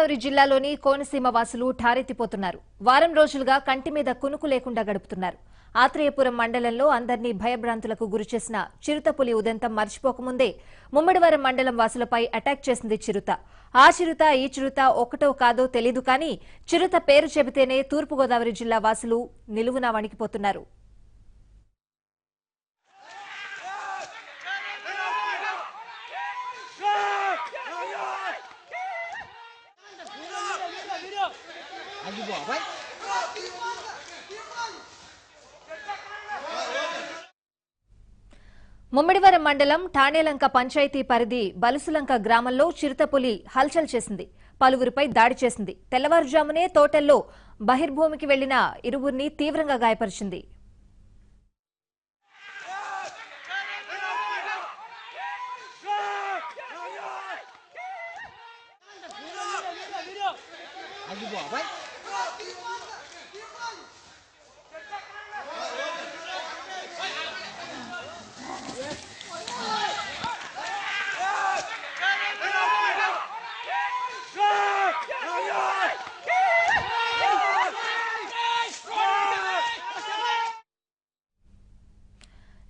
తూర్పుగోదావరి జిల్లాలోని కోనసీమ వాసులు ఠారెత్తిపోతున్నారు. వారం రోజులుగా కంటి మీద కునుకు లేకుండా గడుపుతున్నారు. ఆత్రేయపురం మండలంలో అందరినీ భయభ్రాంతులకు గురిచేసిన చిరుతపులి ఉదంతం మర్చిపోకముందే ముమ్మడివరం మండలం వాసులపై అటాక్ చేసింది చిరుత. ఆ చిరుత ఈ చిరుత ఒకటో కాదో తెలీదు కానీ చిరుత పేరు చెబితేనే తూర్పుగోదావరి జిల్లా వాసులు నిలువునా వణికిపోతున్నారు. ముమ్మడివరం మండలం ఠాణేలంక పంచాయతీ పరిధి బలుసులంక గ్రామంలో చిరుతపులి హల్చల్ చేసింది. పలువురిపై దాడి చేసింది. తెల్లవారుజామునే తోటల్లో బహిర్భూమికి వెళ్లిన ఇరువురిని తీవ్రంగా గాయపరిచింది.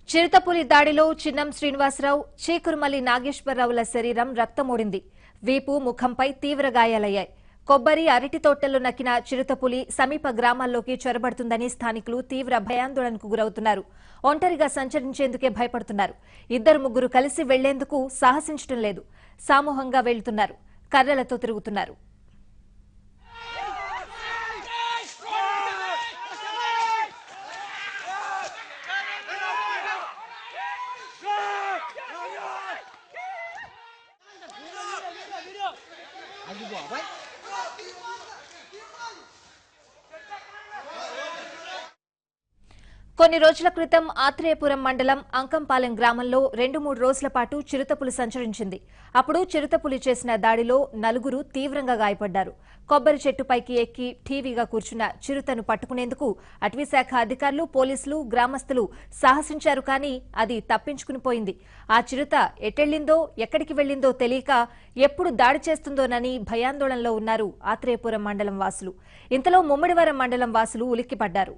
చిరుతపులి దాడిలో చిన్నం శ్రీనివాసరావు, చీకురుమల్లి నాగేశ్వరరావుల శరీరం రక్తమూడింది. వీపు, ముఖంపై తీవ్ర గాయాలయ్యాయి. కొబ్బరి, అరటి తోటల్లో నక్కిన చిరుతపులి సమీప గ్రామాల్లోకి చొరబడుతుందని స్థానికులు తీవ్ర భయాందోళనకు గురవుతున్నారు. ఒంటరిగా సంచరించేందుకే భయపడుతున్నారు. ఇద్దరు ముగ్గురు కలిసి వెళ్లేందుకు సాహసించడం లేదు. సమూహంగా వెళ్తున్నారు. కర్రలతో తిరుగుతున్నారు. కొన్ని రోజుల క్రితం ఆత్రేయపురం మండలం అంకంపాలెం గ్రామంలో 2-3 రోజుల పాటు చిరుతపులి సంచరించింది. అప్పుడు చిరుతపులి చేసిన దాడిలో నలుగురు తీవ్రంగా గాయపడ్డారు. కొబ్బరి చెట్టుపైకి ఎక్కి ఠీవీగా కూర్చున్న చిరుతను పట్టుకునేందుకు అటవీశాఖ అధికారులు, పోలీసులు, గ్రామస్తులు సాహసించారు. కానీ అది తప్పించుకుని పోయింది. ఆ చిరుత ఎటెళ్లిందో, ఎక్కడికి వెళ్లిందో తెలియక ఎప్పుడు దాడి చేస్తుందోనని భయాందోళనలో ఉన్నారు ఆత్రేయపురం మండలం వాసులు. ఇంతలో ముమ్మడివరం మండలం వాసులు ఉలిక్కిపడ్డారు.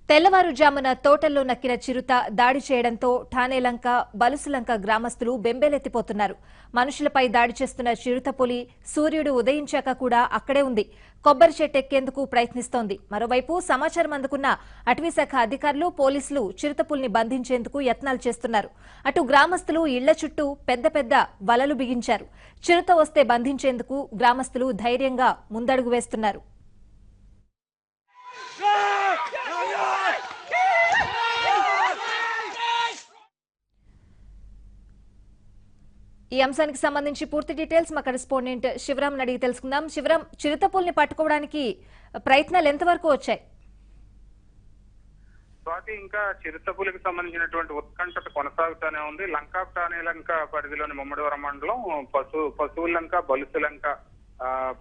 తెల్లవారుజామున తోటల్లో నక్కిన చిరుత దాడి చేయడంతో ఠాణేలంక, బలుసులంక గ్రామస్తులు బెంబేలెత్తిపోతున్నారు. మనుషులపై దాడి చేస్తున్న చిరుతపులి సూర్యుడు ఉదయించాక కూడా అక్కడే ఉంది. కొబ్బరి చెట్టెక్కేందుకు ప్రయత్నిస్తోంది. మరోవైపు సమాచారం అందుకున్న అటవీశాఖ అధికారులు, పోలీసులు చిరుతపులిని బంధించేందుకు యత్నాలు చేస్తున్నారు. అటు గ్రామస్తులు ఇళ్ల చుట్టూ పెద్ద పెద్ద వలలు బిగించారు. చిరుత వస్తే బంధించేందుకు గ్రామస్తులు ధైర్యంగా ముందడుగు వేస్తున్నారు. ఈ అంశానికి సంబంధించి పూర్తి డీటెయిల్స్ మా కరెస్పాండెంట్ శివరాం అడిగి తెలుసుకుందాం. శివరాం, చిరుతపులిని పట్టుకోవడానికి ప్రయత్నాలు ఎంతవరకు వచ్చాయి? స్వాతి, ఇంకా చిరుతపులికి సంబంధించినటువంటి ఉత్కంఠత కొనసాగుతూనే ఉంది. లంకా టాణేలంక పరిధిలోని ముమ్మడివరం మండలం పశువులంక, బలుసులంక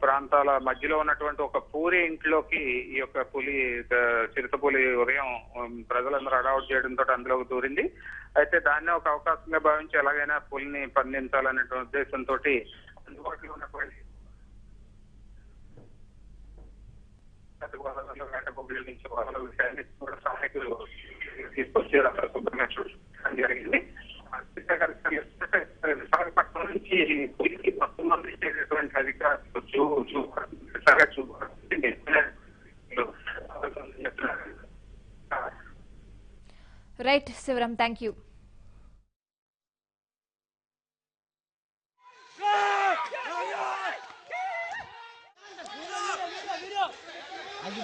ప్రాంతాల మధ్యలో ఉన్నటువంటి ఒక పూరి ఇంట్లోకి ఈ యొక్క చిరుతపులి ఉదయం ప్రజలందరూ అడౌట్ చేయడంతో అందులోకి దూరింది. అయితే దాన్ని ఒక అవకాశంగా భావించి ఎలాగైనా పులిని బంధించాలనే ఉద్దేశంతో అందుబాటులో ఉన్నటువంటి వేటకొబ్బరి నుంచి వాళ్ళ విషయాన్ని కూడా సహాయకులు తీసుకొచ్చి అక్కడ శుభ్రంగా చూడడం జరిగింది. విశాఖపట్నం నుంచి పులికి మొత్తం అందించేటటువంటి అధికారులు రైట్ శివరాం, థ్యాంక్ యూ. Ayo,